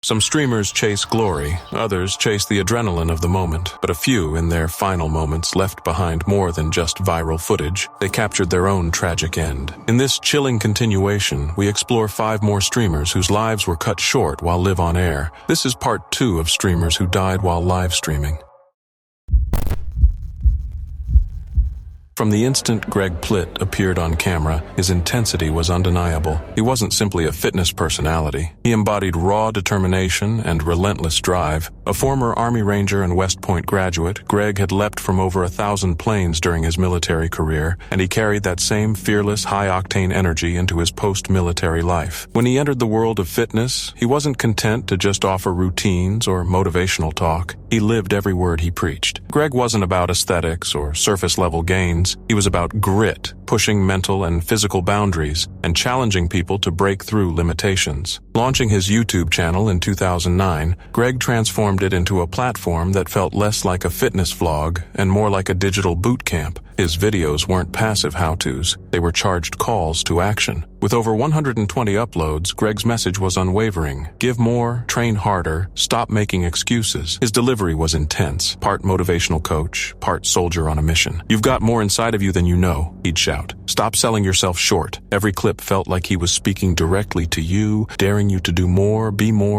Some streamers chase glory, others chase the adrenaline of the moment, but a few in their final moments left behind more than just viral footage. They captured their own tragic end. In this chilling continuation, we explore 5 more streamers whose lives were cut short while live on air. This is part 2 of streamers who died while live streaming. From the instant Greg Plitt appeared on camera, his intensity was undeniable. He wasn't simply a fitness personality. He embodied raw determination and relentless drive. A former Army Ranger and West Point graduate, Greg had leapt from over 1,000 planes during his military career, and he carried that same fearless, high-octane energy into his post-military life. When he entered the world of fitness, he wasn't content to just offer routines or motivational talk. He lived every word he preached. Greg wasn't about aesthetics or surface-level gains. He was about grit, pushing mental and physical boundaries, and challenging people to break through limitations. Launching his YouTube channel in 2009, Greg transformed it into a platform that felt less like a fitness vlog and more like a digital boot camp. His videos weren't passive how-tos, they were charged calls to action. With over 120 uploads, Greg's message was unwavering. Give more, train harder, stop making excuses. His delivery was intense, part motivational coach, part soldier on a mission. You've got more inside of you than you know, he'd shout. Stop selling yourself short. Every clip felt like he was speaking directly to you, daring you to do more,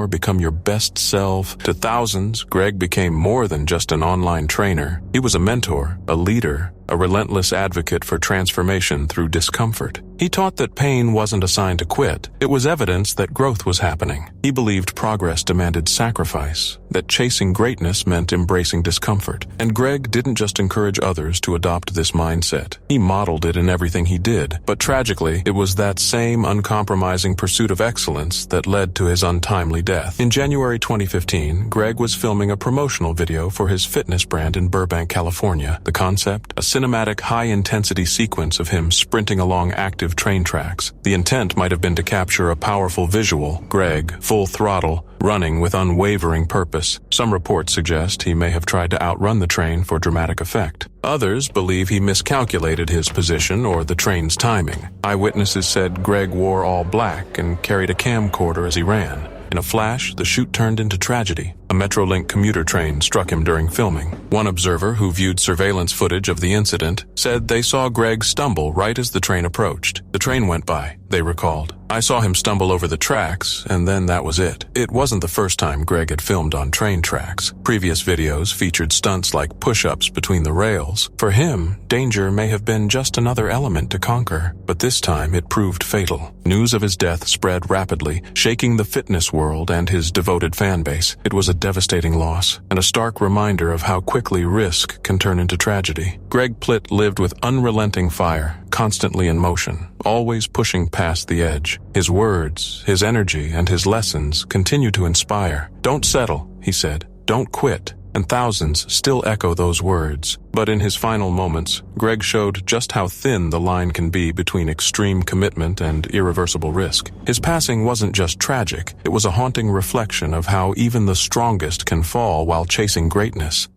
become your best self. To thousands, Greg became more than just an online trainer. He was a mentor, a leader, a relentless advocate for transformation through discomfort. He taught that pain wasn't a sign to quit. It was evidence that growth was happening. He believed progress demanded sacrifice, that chasing greatness meant embracing discomfort. And Greg didn't just encourage others to adopt this mindset. He modeled it in everything he did. But tragically, it was that same uncompromising pursuit of excellence that led to his untimely death. In January 2015, Greg was filming a promotional video for his fitness brand in Burbank, California. The concept? A cinematic, high-intensity sequence of him sprinting along active train tracks. The intent might have been to capture a powerful visual, Greg, full throttle, running with unwavering purpose. Some reports suggest he may have tried to outrun the train for dramatic effect. Others believe he miscalculated his position or the train's timing. Eyewitnesses said Greg wore all black and carried a camcorder as he ran. In a flash, the shoot turned into tragedy. A Metrolink commuter train struck him during filming. One observer who viewed surveillance footage of the incident said they saw Greg stumble right as the train approached. The train went by, they recalled. I saw him stumble over the tracks, and then that was it. It wasn't the first time Greg had filmed on train tracks. Previous videos featured stunts like push-ups between the rails. For him, danger may have been just another element to conquer, but this time it proved fatal. News of his death spread rapidly, shaking the fitness world and his devoted fan base. It was a devastating loss, and a stark reminder of how quickly risk can turn into tragedy. Greg Plitt lived with unrelenting fire, constantly in motion, always pushing past the edge. His words, his energy, and his lessons continue to inspire. Don't settle, he said. Don't quit. And thousands still echo those words. But in his final moments, Greg showed just how thin the line can be between extreme commitment and irreversible risk. His passing wasn't just tragic, it was a haunting reflection of how even the strongest can fall while chasing greatness.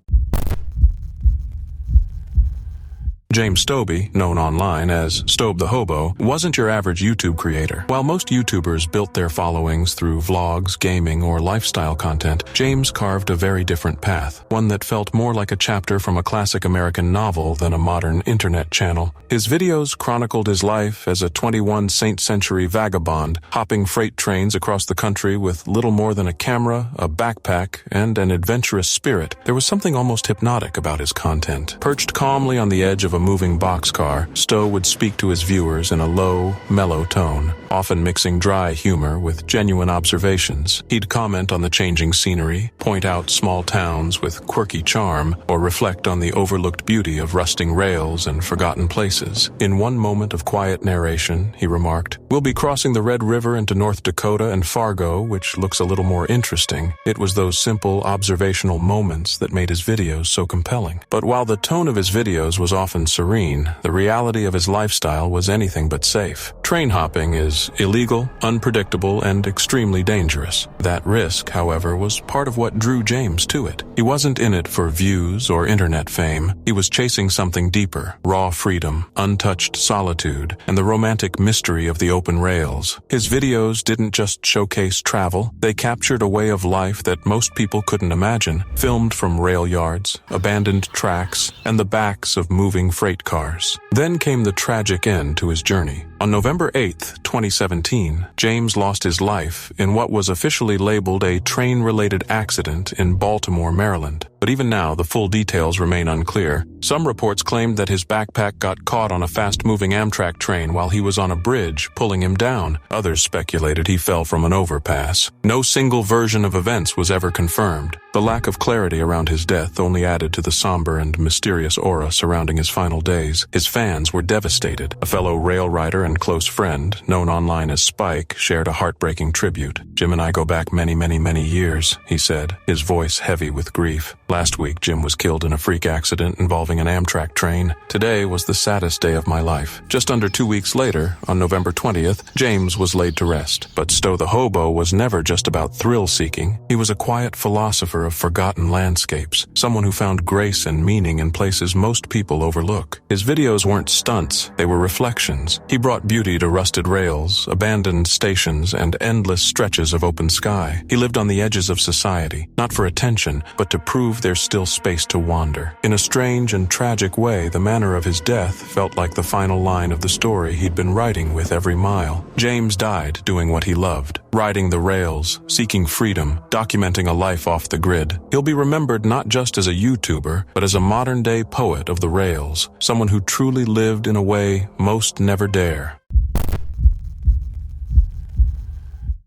James Stobbe, known online as Stobe the Hobo, wasn't your average YouTube creator. While most YouTubers built their followings through vlogs, gaming, or lifestyle content, James carved a very different path, one that felt more like a chapter from a classic American novel than a modern internet channel. His videos chronicled his life as a 21st century vagabond, hopping freight trains across the country with little more than a camera, a backpack, and an adventurous spirit. There was something almost hypnotic about his content. Perched calmly on the edge of a moving boxcar, Stowe would speak to his viewers in a low, mellow tone, often mixing dry humor with genuine observations. He'd comment on the changing scenery, point out small towns with quirky charm, or reflect on the overlooked beauty of rusting rails and forgotten places. In one moment of quiet narration, he remarked, "We'll be crossing the Red River into North Dakota and Fargo, which looks a little more interesting." It was those simple observational moments that made his videos so compelling. But while the tone of his videos was often serene, the reality of his lifestyle was anything but safe. Train hopping is illegal, unpredictable, and extremely dangerous. That risk, however, was part of what drew James to it. He wasn't in it for views or internet fame. He was chasing something deeper: raw freedom, untouched solitude, and the romantic mystery of the open rails. His videos didn't just showcase travel. They captured a way of life that most people couldn't imagine, filmed from rail yards, abandoned tracks, and the backs of moving freight cars. Then came the tragic end to his journey. On November 8, 2017, James lost his life in what was officially labeled a train-related accident in Baltimore, Maryland. But even now, the full details remain unclear. Some reports claimed that his backpack got caught on a fast-moving Amtrak train while he was on a bridge, pulling him down. Others speculated he fell from an overpass. No single version of events was ever confirmed. The lack of clarity around his death only added to the somber and mysterious aura surrounding his final days. His fans were devastated. A fellow rail rider and close friend, known online as Spike, shared a heartbreaking tribute. "Jim and I go back many, many, many years," he said, his voice heavy with grief. "Last week, Jim was killed in a freak accident involving an Amtrak train. Today was the saddest day of my life." Just under 2 weeks later, on November 20th, James was laid to rest. But Stowe the Hobo was never just about thrill-seeking. He was a quiet philosopher of forgotten landscapes, someone who found grace and meaning in places most people overlook. His videos weren't stunts, they were reflections. He brought beauty to rusted rails, abandoned stations, and endless stretches of open sky. He lived on the edges of society, not for attention, but to prove there's still space to wander. In a strange and tragic way, the manner of his death felt like the final line of the story he'd been writing with every mile. James died doing what he loved, riding the rails, seeking freedom, documenting a life off the grid. He'll be remembered not just as a YouTuber, but as a modern-day poet of the rails, someone who truly lived in a way most never dare.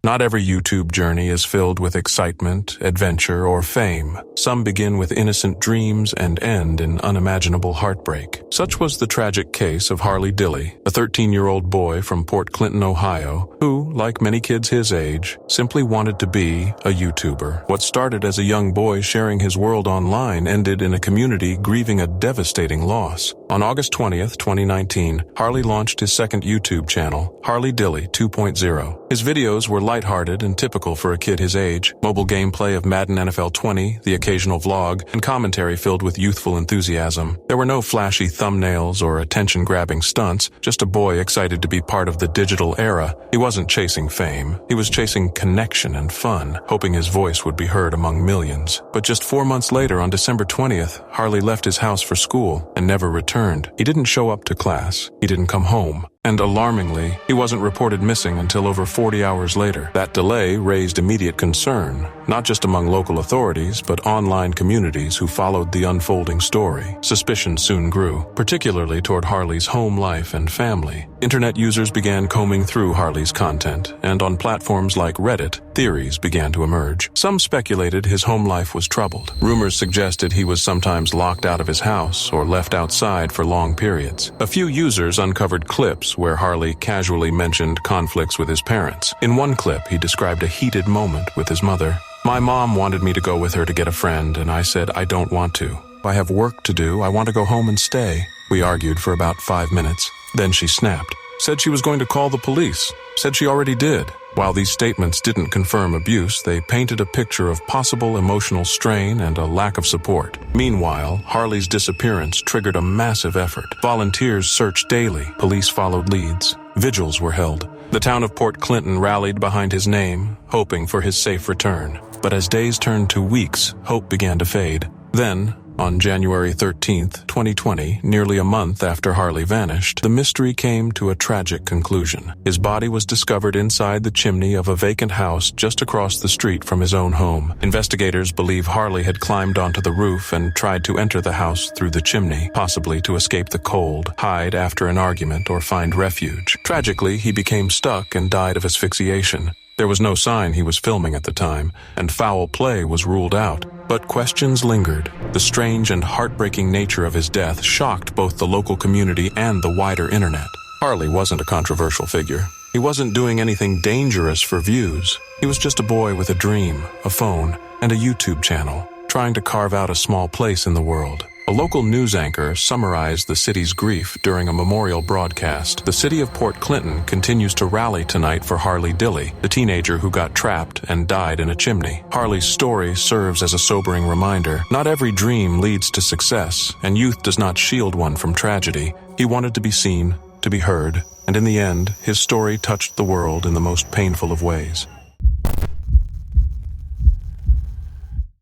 Not every YouTube journey is filled with excitement, adventure, or fame. Some begin with innocent dreams and end in unimaginable heartbreak. Such was the tragic case of Harley Dilley, a 13-year-old boy from Port Clinton, Ohio, who, like many kids his age, simply wanted to be a YouTuber. What started as a young boy sharing his world online ended in a community grieving a devastating loss. On August 20th, 2019, Harley launched his second YouTube channel, Harley Dilley 2.0. His videos were lighthearted and typical for a kid his age: mobile gameplay of Madden NFL 20, the occasional vlog, and commentary filled with youthful enthusiasm. There were no flashy thumbnails or attention-grabbing stunts, just a boy excited to be part of the digital era. He wasn't chasing fame. He was chasing connection and fun, hoping his voice would be heard among millions. But just 4 months later, on December 20th, Harley left his house for school and never returned. He didn't show up to class. He didn't come home. And alarmingly, he wasn't reported missing until over 40 hours later. That delay raised immediate concern, not just among local authorities, but online communities who followed the unfolding story. Suspicion soon grew, particularly toward Harley's home life and family. Internet users began combing through Harley's content, and on platforms like Reddit, theories began to emerge. Some speculated his home life was troubled. Rumors suggested he was sometimes locked out of his house or left outside for long periods. A few users uncovered clips where Harley casually mentioned conflicts with his parents. In one clip, he described a heated moment with his mother. "My mom wanted me to go with her to get a friend, and I said I don't want to. I have work to do. I want to go home and stay." We argued for about 5 minutes. Then she snapped. Said she was going to call the police. Said she already did. While these statements didn't confirm abuse, they painted a picture of possible emotional strain and a lack of support. Meanwhile, Harley's disappearance triggered a massive effort. Volunteers searched daily. Police followed leads. Vigils were held. The town of Port Clinton rallied behind his name, hoping for his safe return. But as days turned to weeks, hope began to fade. Then, on January 13th, 2020, nearly a month after Harley vanished, the mystery came to a tragic conclusion. His body was discovered inside the chimney of a vacant house just across the street from his own home. Investigators believe Harley had climbed onto the roof and tried to enter the house through the chimney, possibly to escape the cold, hide after an argument, or find refuge. Tragically, he became stuck and died of asphyxiation. There was no sign he was filming at the time, and foul play was ruled out. But questions lingered. The strange and heartbreaking nature of his death shocked both the local community and the wider internet. Harley wasn't a controversial figure. He wasn't doing anything dangerous for views. He was just a boy with a dream, a phone, and a YouTube channel, trying to carve out a small place in the world. A local news anchor summarized the city's grief during a memorial broadcast. The city of Port Clinton continues to rally tonight for Harley Dilley, the teenager who got trapped and died in a chimney. Harley's story serves as a sobering reminder. Not every dream leads to success, and youth does not shield one from tragedy. He wanted to be seen, to be heard, and in the end, his story touched the world in the most painful of ways.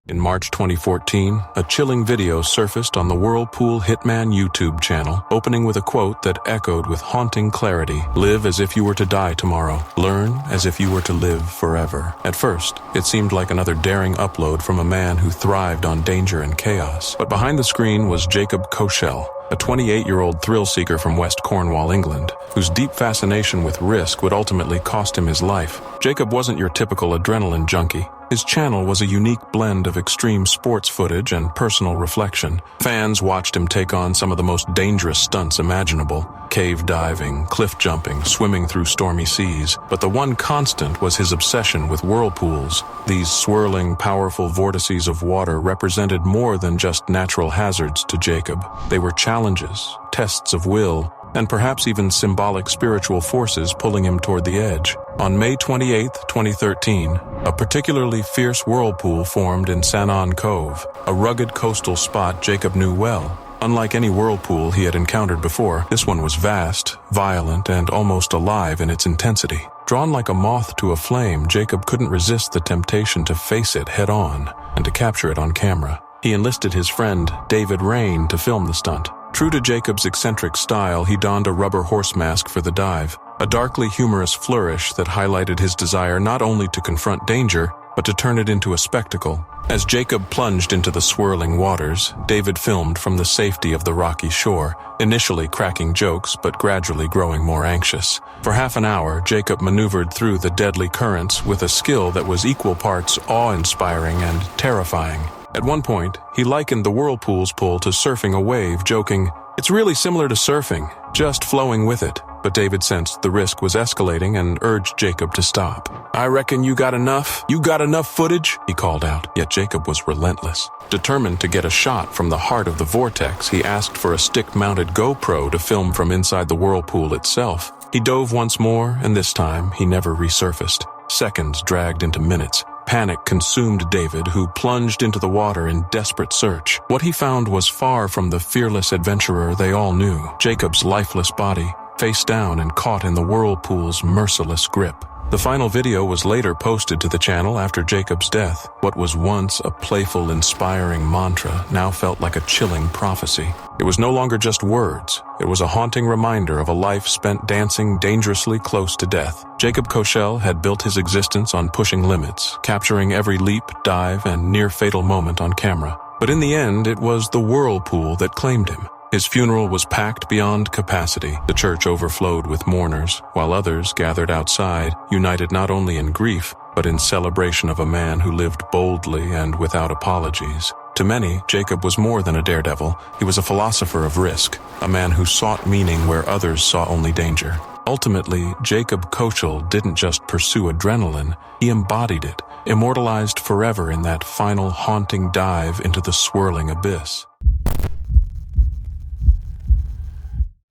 In March 2014, a chilling video surfaced on the Whirlpool Hitman YouTube channel, opening with a quote that echoed with haunting clarity: "Live as if you were to die tomorrow. Learn as if you were to live forever." At first, it seemed like another daring upload from a man who thrived on danger and chaos. But behind the screen was Jacob Koshel, a 28-year-old thrill-seeker from West Cornwall, England, whose deep fascination with risk would ultimately cost him his life. Jacob wasn't your typical adrenaline junkie. His channel was a unique blend of extreme sports footage and personal reflection. Fans watched him take on some of the most dangerous stunts imaginable: cave diving, cliff jumping, swimming through stormy seas. But the one constant was his obsession with whirlpools. These swirling, powerful vortices of water represented more than just natural hazards to Jacob. They were challenges, tests of will, and perhaps even symbolic spiritual forces pulling him toward the edge. On May 28, 2013, a particularly fierce whirlpool formed in Sanon Cove, a rugged coastal spot Jacob knew well. Unlike any whirlpool he had encountered before, this one was vast, violent, and almost alive in its intensity. Drawn like a moth to a flame, Jacob couldn't resist the temptation to face it head-on and to capture it on camera. He enlisted his friend, David Rain, to film the stunt. True to Jacob's eccentric style, he donned a rubber horse mask for the dive, a darkly humorous flourish that highlighted his desire not only to confront danger, but to turn it into a spectacle. As Jacob plunged into the swirling waters, David filmed from the safety of the rocky shore, initially cracking jokes but gradually growing more anxious. For half an hour, Jacob maneuvered through the deadly currents with a skill that was equal parts awe-inspiring and terrifying. At one point, he likened the whirlpool's pull to surfing a wave, joking, "It's really similar to surfing, just flowing with it." But David sensed the risk was escalating and urged Jacob to stop. "I reckon you got enough? You got enough footage?" he called out. Yet Jacob was relentless. Determined to get a shot from the heart of the vortex, he asked for a stick-mounted GoPro to film from inside the whirlpool itself. He dove once more, and this time he never resurfaced. Seconds dragged into minutes. Panic consumed David, who plunged into the water in desperate search. What he found was far from the fearless adventurer they all knew. Jacob's lifeless body, face down and caught in the whirlpool's merciless grip. The final video was later posted to the channel after Jacob's death. What was once a playful, inspiring mantra now felt like a chilling prophecy. It was no longer just words. It was a haunting reminder of a life spent dancing dangerously close to death. Jacob Koshel had built his existence on pushing limits, capturing every leap, dive, and near-fatal moment on camera. But in the end, it was the whirlpool that claimed him. His funeral was packed beyond capacity. The church overflowed with mourners, while others gathered outside, united not only in grief, but in celebration of a man who lived boldly and without apologies. To many, Jacob was more than a daredevil. He was a philosopher of risk, a man who sought meaning where others saw only danger. Ultimately, Jacob Koshel didn't just pursue adrenaline, he embodied it, immortalized forever in that final haunting dive into the swirling abyss.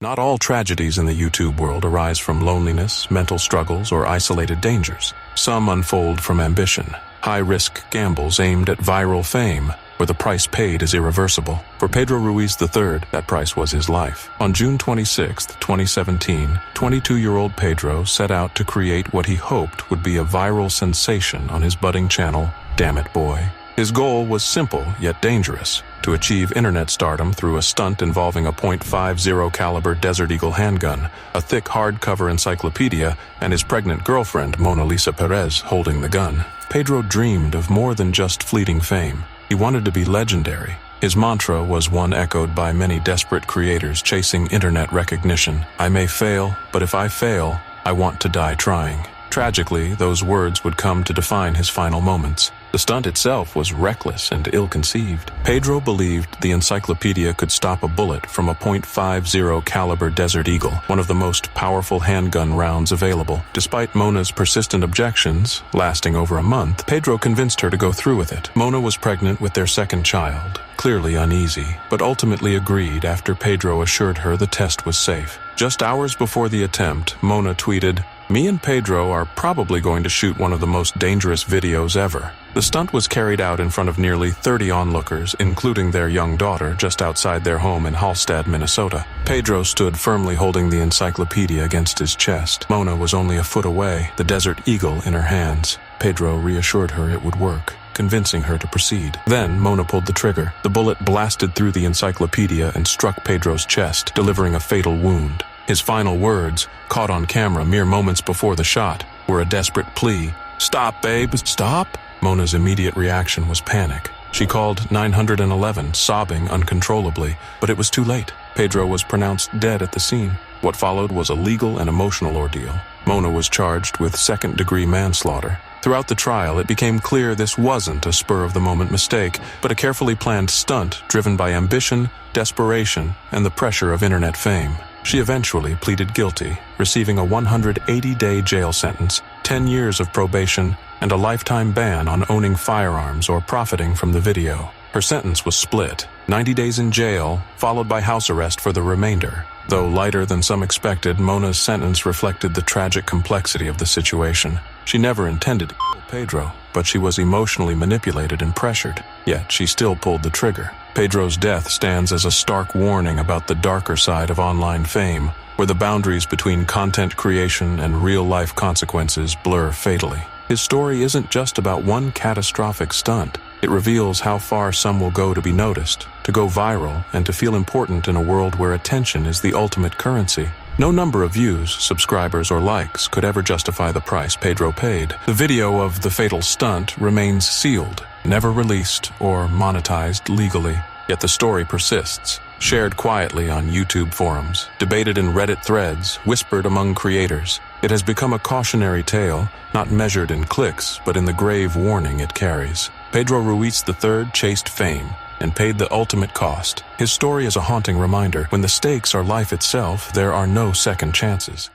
Not all tragedies in the YouTube world arise from loneliness, mental struggles, or isolated dangers. Some unfold from ambition, high-risk gambles aimed at viral fame, where the price paid is irreversible. For Pedro Ruiz III, that price was his life. On June 26, 2017, 22-year-old Pedro set out to create what he hoped would be a viral sensation on his budding channel, Damn It Boy. His goal was simple yet dangerous: to achieve internet stardom through a stunt involving a .50 caliber Desert Eagle handgun, a thick hardcover encyclopedia, and his pregnant girlfriend, Mona Lisa Perez, holding the gun. Pedro dreamed of more than just fleeting fame. He wanted to be legendary. His mantra was one echoed by many desperate creators chasing internet recognition: "I may fail, but if I fail, I want to die trying." Tragically, those words would come to define his final moments. The stunt itself was reckless and ill-conceived. Pedro believed the encyclopedia could stop a bullet from a .50 caliber Desert Eagle, one of the most powerful handgun rounds available. Despite Mona's persistent objections, lasting over a month, Pedro convinced her to go through with it. Mona was pregnant with their second child, clearly uneasy, but ultimately agreed after Pedro assured her the test was safe. Just hours before the attempt, Mona tweeted, "Me and Pedro are probably going to shoot one of the most dangerous videos ever." The stunt was carried out in front of nearly 30 onlookers, including their young daughter, just outside their home in Hallstatt, Minnesota. Pedro stood firmly holding the encyclopedia against his chest. Mona was only a foot away, the Desert Eagle in her hands. Pedro reassured her it would work, convincing her to proceed. Then Mona pulled the trigger. The bullet blasted through the encyclopedia and struck Pedro's chest, delivering a fatal wound. His final words, caught on camera mere moments before the shot, were a desperate plea. "Stop, babe, stop!" Mona's immediate reaction was panic. She called 911, sobbing uncontrollably, but it was too late. Pedro was pronounced dead at the scene. What followed was a legal and emotional ordeal. Mona was charged with second-degree manslaughter. Throughout the trial, it became clear this wasn't a spur-of-the-moment mistake, but a carefully planned stunt driven by ambition, desperation, and the pressure of internet fame. She eventually pleaded guilty, receiving a 180-day jail sentence, 10 years of probation, and a lifetime ban on owning firearms or profiting from the video. Her sentence was split, 90 days in jail, followed by house arrest for the remainder. Though lighter than some expected, Mona's sentence reflected the tragic complexity of the situation. She never intended to kill Pedro, but she was emotionally manipulated and pressured. Yet she still pulled the trigger. Pedro's death stands as a stark warning about the darker side of online fame, where the boundaries between content creation and real-life consequences blur fatally. His story isn't just about one catastrophic stunt. It reveals how far some will go to be noticed, to go viral, and to feel important in a world where attention is the ultimate currency. No number of views, subscribers, or likes could ever justify the price Pedro paid. The video of the fatal stunt remains sealed, never released or monetized legally. Yet the story persists, shared quietly on YouTube forums, debated in Reddit threads, whispered among creators. It has become a cautionary tale, not measured in clicks, but in the grave warning it carries. Pedro Ruiz III chased fame and paid the ultimate cost. His story is a haunting reminder: when the stakes are life itself, there are no second chances.